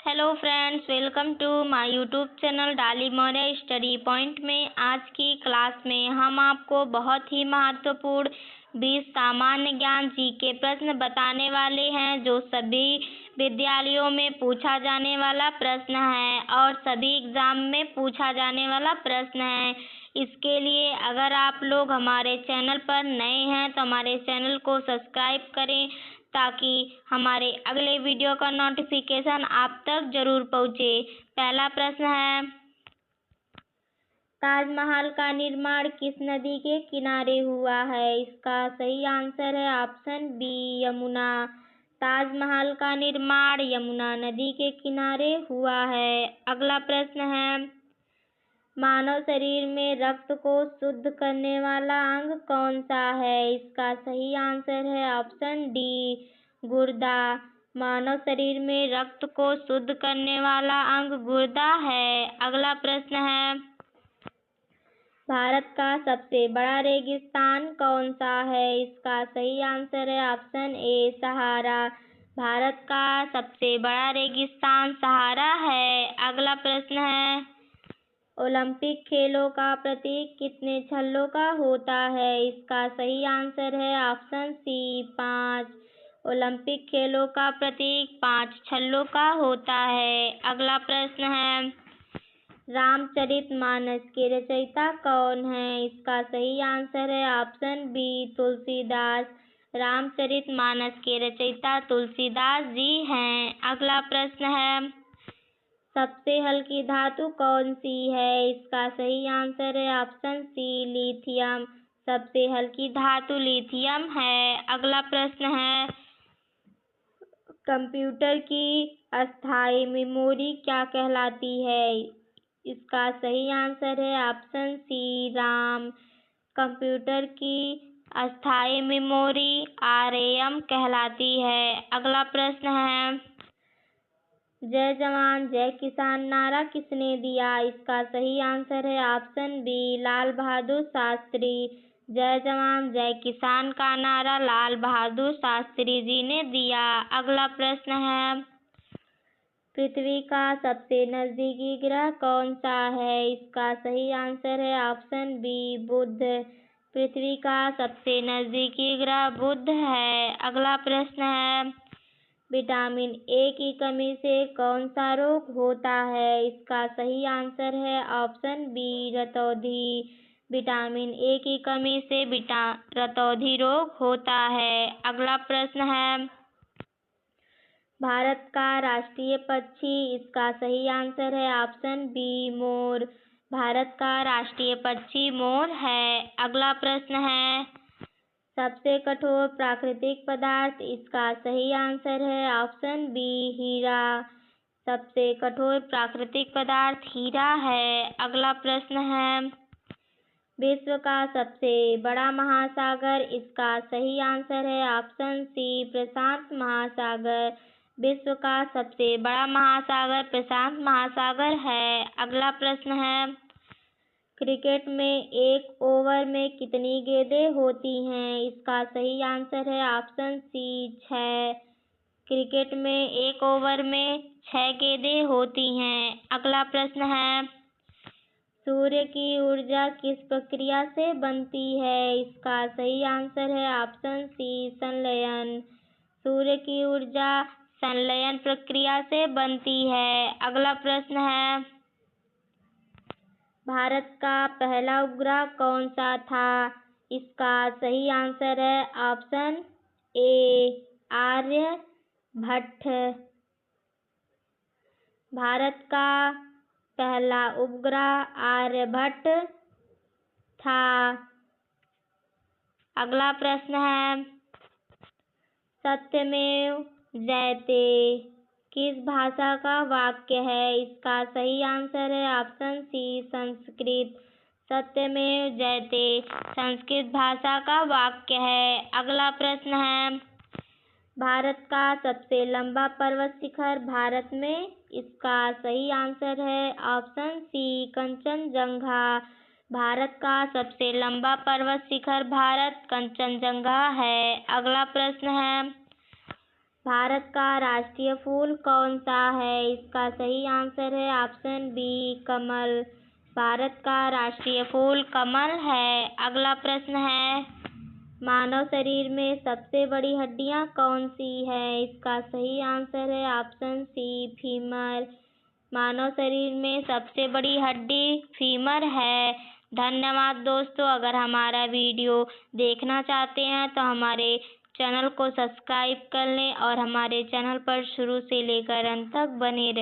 Hello friends, welcome to my YouTube channel Dolly Maurya study point में। आज की क्लास में हम आपको बहुत ही महत्वपूर्ण 20 सामान्य ज्ञान जीके प्रश्न बताने वाले हैं, जो सभी विद्यालयों में पूछा जाने वाला प्रश्न है और सभी एग्जाम में पूछा जाने वाला प्रश्न है। इसके लिए अगर आप लोग हमारे चैनल पर नए हैं तो हमारे चैनल को सब्सक्राइब करें, ताकि हमारे अगले वीडियो का नोटिफिकेशन आप तक जरूर पहुँचे। पहला प्रश्न है, ताजमहल का निर्माण किस नदी के किनारे हुआ है? इसका सही आंसर है ऑप्शन बी, यमुना। ताजमहल का निर्माण यमुना नदी के किनारे हुआ है। अगला प्रश्न है, मानव शरीर में रक्त को शुद्ध करने वाला अंग कौन सा है? इसका सही आंसर है ऑप्शन डी, गुर्दा। मानव शरीर में रक्त को शुद्ध करने वाला अंग गुर्दा है। अगला प्रश्न है, भारत का सबसे बड़ा रेगिस्तान कौन सा है? इसका सही आंसर है ऑप्शन ए, सहारा। भारत का सबसे बड़ा रेगिस्तान सहारा है। अगला प्रश्न है, ओलंपिक खेलों का प्रतीक कितने छल्लों का होता है? इसका सही आंसर है ऑप्शन सी, 5। ओलंपिक खेलों का प्रतीक 5 छल्लों का होता है। अगला प्रश्न है, रामचरितमानस के रचयिता कौन है? इसका सही आंसर है ऑप्शन बी, तुलसीदास। रामचरितमानस के रचयिता तुलसीदास जी हैं। अगला प्रश्न है, सबसे हल्की धातु कौन सी है? इसका सही आंसर है ऑप्शन सी, लिथियम। सबसे हल्की धातु लिथियम है। अगला प्रश्न है, कंप्यूटर की अस्थायी मेमोरी क्या कहलाती है? इसका सही आंसर है ऑप्शन सी, राम। कंप्यूटर की अस्थायी मेमोरी आरएएम कहलाती है। अगला प्रश्न है, जय जवान जय किसान नारा किसने दिया? इसका सही आंसर है ऑप्शन बी, लाल बहादुर शास्त्री। जय जवान जय किसान का नारा लाल बहादुर शास्त्री जी ने दिया। अगला प्रश्न है, पृथ्वी का सबसे नजदीकी ग्रह कौन सा है? इसका सही आंसर है ऑप्शन बी, बुध। पृथ्वी का सबसे नजदीकी ग्रह बुध है। अगला प्रश्न है, विटामिन ए की कमी से कौन सा रोग होता है? इसका सही आंसर है ऑप्शन बी, रतौंधी। विटामिन ए की कमी से रतौंधी रोग होता है। अगला प्रश्न है, भारत का राष्ट्रीय पक्षी? इसका सही आंसर है ऑप्शन बी, मोर। भारत का राष्ट्रीय पक्षी मोर है। अगला प्रश्न है, सबसे कठोर प्राकृतिक पदार्थ? इसका सही आंसर है ऑप्शन बी, हीरा। सबसे कठोर प्राकृतिक पदार्थ हीरा है। अगला प्रश्न है, विश्व का सबसे बड़ा महासागर? इसका सही आंसर है ऑप्शन सी, प्रशांत महासागर। विश्व का सबसे बड़ा महासागर प्रशांत महासागर है। अगला प्रश्न है, क्रिकेट में एक ओवर में कितनी गेंदें होती हैं? इसका सही आंसर है ऑप्शन सी, 6। क्रिकेट में एक ओवर में 6 गेंदें होती हैं। अगला प्रश्न है, सूर्य की ऊर्जा किस प्रक्रिया से बनती है? इसका सही आंसर है ऑप्शन सी, संलयन। सूर्य की ऊर्जा संलयन प्रक्रिया से बनती है। अगला प्रश्न है, भारत का पहला उपग्रह कौन सा था? इसका सही आंसर है ऑप्शन ए, आर्यभट्ट। भारत का पहला उपग्रह आर्यभट्ट था। अगला प्रश्न है, सत्यमेव जयते किस भाषा का वाक्य है? इसका सही आंसर है ऑप्शन सी, संस्कृत। सत्यमेव जयते संस्कृत भाषा का वाक्य है। अगला प्रश्न है, भारत का सबसे लंबा पर्वत शिखर भारत में? इसका सही आंसर है ऑप्शन सी, कंचनजंगा। भारत का सबसे लंबा पर्वत शिखर भारत कंचनजंगा है। अगला प्रश्न है, भारत का राष्ट्रीय फूल कौन सा है? इसका सही आंसर है ऑप्शन बी कमल। भारत का राष्ट्रीय फूल कमल है। अगला प्रश्न है, मानव शरीर में सबसे बड़ी हड्डियां कौन सी है? इसका सही आंसर है ऑप्शन सी फीमर। मानव शरीर में सबसे बड़ी हड्डी फीमर है। धन्यवाद दोस्तों। अगर हमारा वीडियो देखना चाहते हैं तो हमारे चैनल को सब्सक्राइब कर लें और हमारे चैनल पर शुरू से लेकर अंत तक बने रहें।